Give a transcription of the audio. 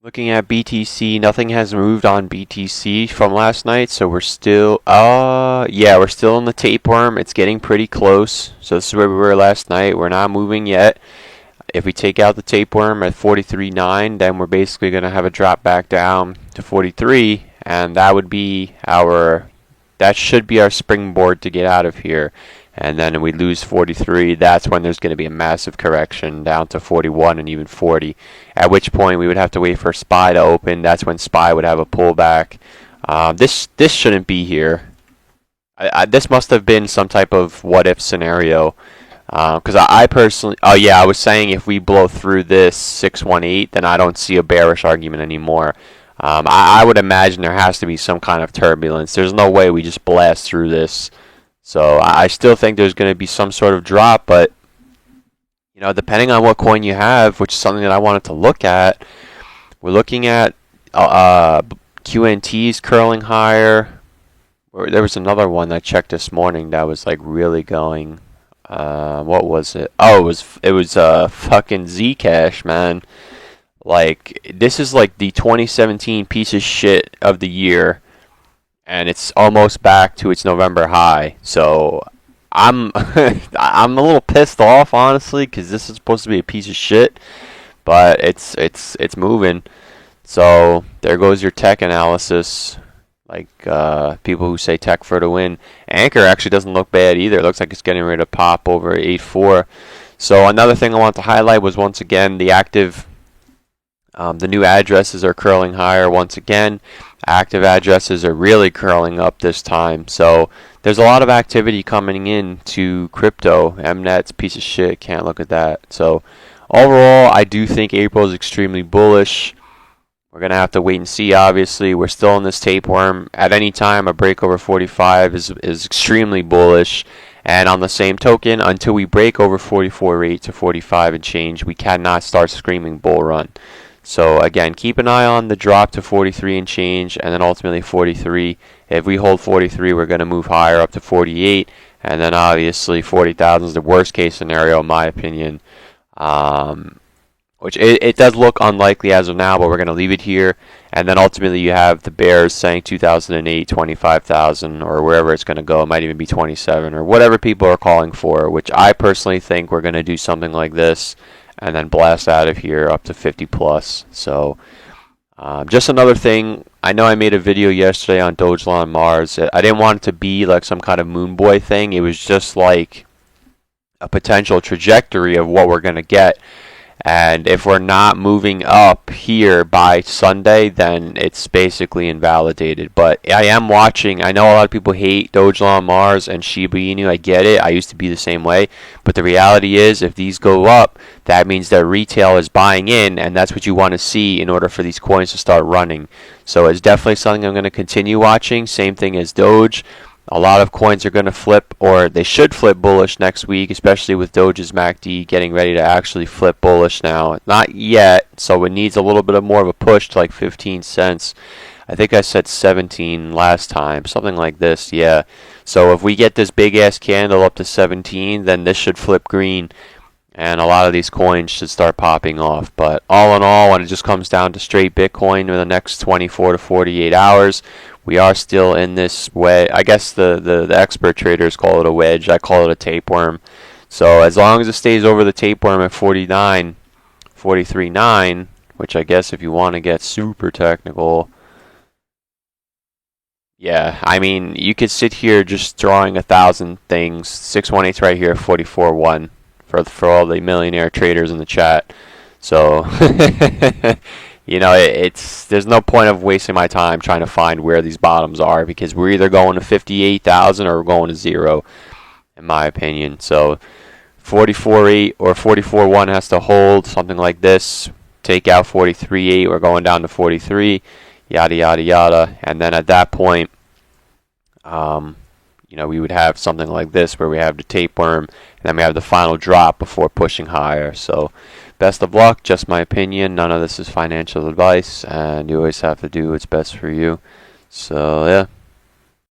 Looking at BTC, nothing has moved on BTC from last night, so we're still, yeah, we're still in the tapeworm. It's getting pretty close. So this is where we were last night. We're not moving yet. If we take out the tapeworm at 43.9, then we're basically going to have a drop back down to 43, and that should be our springboard to get out of here. And then we lose 43, that's when there's going to be a massive correction down to 41 and even 40, at which point we would have to wait for SPY to open. That's when SPY would have a pullback. This shouldn't be here. This must have been some type of what-if scenario. Because I personally, oh yeah, I was saying if we blow through this 618, then I don't see a bearish argument anymore. I would imagine there has to be some kind of turbulence. There's no way we just blast through this. So I still think there's going to be some sort of drop, but depending on what coin you have, which is something that I wanted to look at, we're looking at QNTs curling higher. There was another one I checked this morning that was like really going. What was it? Oh, it was fucking Zcash, man. Like, this is like the 2017 piece of shit of the year, and it's almost back to its November high. So I'm I'm a little pissed off, honestly, because this is supposed to be a piece of shit, but it's moving. So there goes your tech analysis. Like people who say tech for the win. Anchor actually doesn't look bad either. It looks like it's getting ready to pop over 8.4. So another thing I want to highlight was once again the new addresses are curling higher once again. Active addresses are really curling up this time. So there's a lot of activity coming in to crypto. Mnet's piece of shit. Can't look at that. So overall, I do think April is extremely bullish. We're going to have to wait and see, obviously. We're still in this tapeworm. At any time, a break over 45 is extremely bullish. And on the same token, until we break over 44.8 to 45 and change, we cannot start screaming bull run. So again, keep an eye on the drop to 43 and change, and then ultimately 43. If we hold 43, we're going to move higher up to 48. And then obviously 40,000 is the worst case scenario, in my opinion. Which it does look unlikely as of now, but we're going to leave it here. And then ultimately you have the bears saying 2008, 25,000, or wherever it's going to go. It might even be 27, or whatever people are calling for, which I personally think we're going to do something like this and then blast out of here up to 50 plus. So just another thing. I know I made a video yesterday on Dogecoin Mars. I didn't want it to be like some kind of moon boy thing. It was just like a potential trajectory of what we're going to get. And if we're not moving up here by Sunday, then it's basically invalidated. But I am watching. I know a lot of people hate Dogecoin Mars and Shiba Inu. I get it. I used to be the same way. But the reality is, if these go up, that means that retail is buying in, and that's what you want to see in order for these coins to start running. So it's definitely something I'm going to continue watching. Same thing as Doge. A lot of coins are going to flip, or they should flip bullish next week, especially with Doge's MACD getting ready to actually flip bullish now. Not yet, so it needs a little bit of more of a push to like 15 cents. I think I said 17 last time, something like this, yeah. So if we get this big-ass candle up to 17, then this should flip green, and a lot of these coins should start popping off. But all in all, when it just comes down to straight Bitcoin in the next 24 to 48 hours, we are still in this wedge. I guess the expert traders call it a wedge. I call it a tapeworm. So as long as it stays over the tapeworm at 49, 43.9, which I guess if you want to get super technical, yeah, I mean, you could sit here just drawing 1,000 things. 618's right here, 44.1 for all the millionaire traders in the chat. So there's no point of wasting my time trying to find where these bottoms are, because we're either going to 58,000 or we're going to zero, in my opinion. So 44.8 or 44.1 has to hold, something like this. Take out 43.8, we're going down to 43, yada, yada, yada. And then at that point, we would have something like this where we have the tapeworm, and then we have the final drop before pushing higher. So best of luck, just my opinion. None of this is financial advice, and you always have to do what's best for you. So yeah.